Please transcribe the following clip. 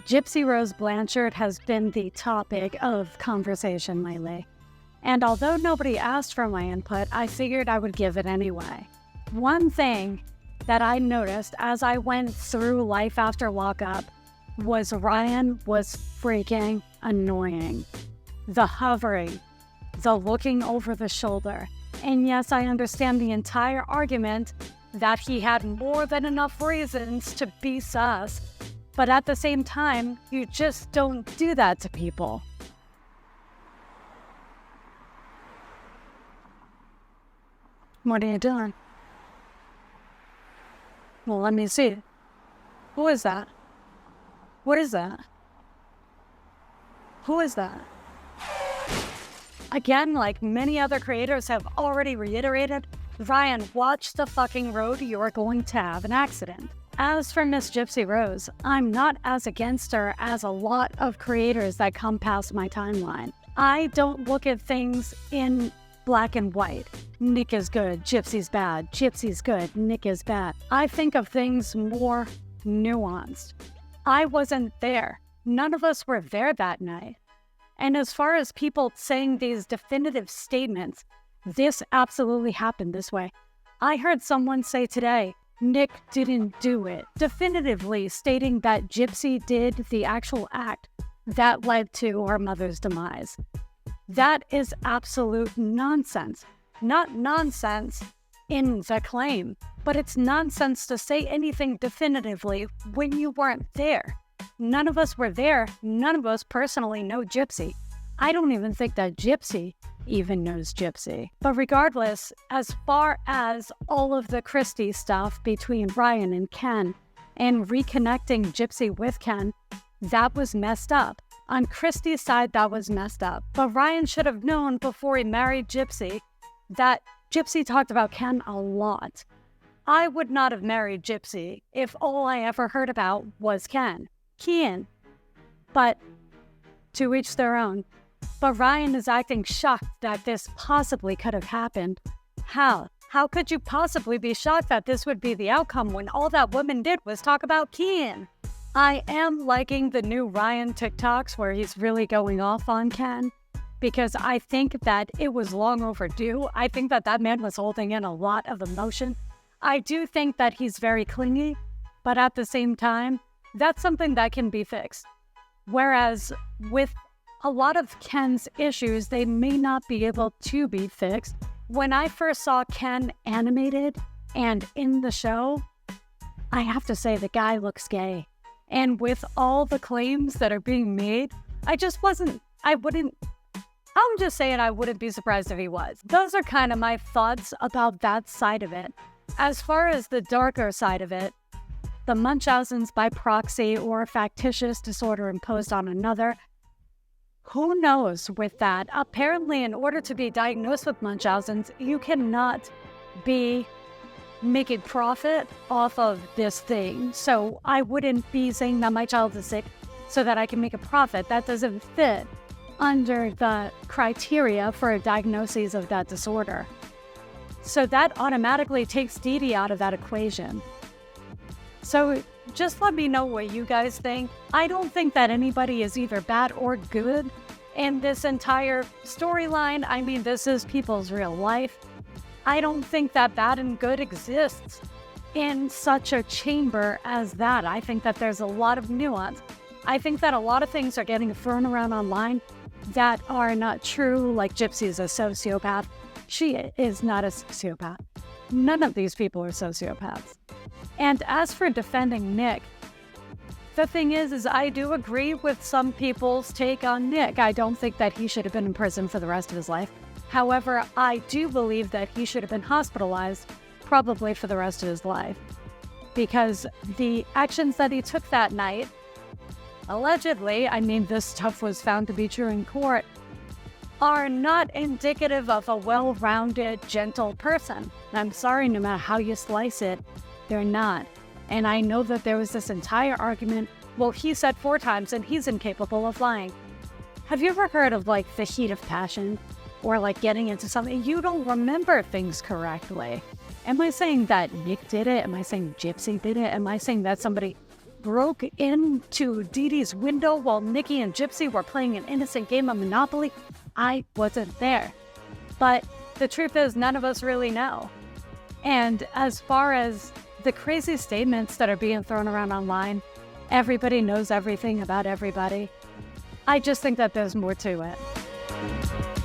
Gypsy Rose Blanchard has been the topic of conversation lately. And although nobody asked for my input, I figured I would give it anyway. One thing that I noticed as I went through life after lockup was Ryan was freaking annoying. The hovering, the looking over the shoulder. And yes, I understand the entire argument that he had more than enough reasons to be sus. But at the same time, you just don't do that to people. What are you doing? Well, let me see. Who is that? What is that? Who is that? Again, like many other creators have already reiterated, Ryan, watch the fucking road, you're going to have an accident. As for Miss Gypsy Rose, I'm not as against her as a lot of creators that come past my timeline. I don't look at things in black and white. Nick is good, Gypsy's bad, Gypsy's good, Nick is bad. I think of things more nuanced. I wasn't there. None of us were there that night. And as far as people saying these definitive statements, this absolutely happened this way. I heard someone say today, Nick didn't do it, definitively stating that Gypsy did the actual act that led to her mother's demise. That is absolute nonsense. Not nonsense in the claim, but it's nonsense to say anything definitively when you weren't there. None of us were there. None of us personally know Gypsy. I don't even think that Gypsy even knows Gypsy. But regardless, as far as all of the Christie stuff between Ryan and Ken and reconnecting Gypsy with Ken, that was messed up. On Christie's side, that was messed up. But Ryan should have known before he married Gypsy that Gypsy talked about Ken a lot. I would not have married Gypsy if all I ever heard about was Ken. But to each their own. But Ryan is acting shocked that this possibly could have happened. How? How could you possibly be shocked that this would be the outcome when all that woman did was talk about Ken? I am liking the new Ryan TikToks where he's really going off on Ken because I think that it was long overdue. I think that that man was holding in a lot of emotion. I do think that he's very clingy, but at the same time, that's something that can be fixed. Whereas with a lot of Ken's issues, they may not be able to be fixed. When I first saw Ken animated and in the show, I have to say the guy looks gay. And with all the claims that are being made, I'm just saying I wouldn't be surprised if he was. Those are kind of my thoughts about that side of it. As far as the darker side of it, the Munchausens by proxy or a factitious disorder imposed on another, who knows with that? Apparently, in order to be diagnosed with Munchausen's, you cannot be making profit off of this thing. So I wouldn't be saying that my child is sick so that I can make a profit. That doesn't fit under the criteria for a diagnosis of that disorder. So that automatically takes Dee Dee out of that equation. So just let me know what you guys think. I don't think that anybody is either bad or good in this entire storyline. I mean, this is people's real life. I don't think that bad and good exists in such a chamber as that. I think that there's a lot of nuance. I think that a lot of things are getting thrown around online that are not true, like Gypsy is a sociopath. She is not a sociopath. None of these people are sociopaths. And as for defending Nick, the thing is I do agree with some people's take on Nick. I don't think that he should have been in prison for the rest of his life. However, I do believe that he should have been hospitalized probably for the rest of his life. Because the actions that he took that night, allegedly, I mean, this stuff was found to be true in court, are not indicative of a well-rounded, gentle person. I'm sorry, no matter how you slice it, they're not. And I know that there was this entire argument, well, he said 4 times and he's incapable of lying. Have you ever heard of like the heat of passion? Or like getting into something, you don't remember things correctly. Am I saying that Nick did it? Am I saying Gypsy did it? Am I saying that somebody broke into Dee Dee's window while Nikki and Gypsy were playing an innocent game of Monopoly, I wasn't there. But the truth is, none of us really know. And as far as the crazy statements that are being thrown around online, everybody knows everything about everybody, I just think that there's more to it.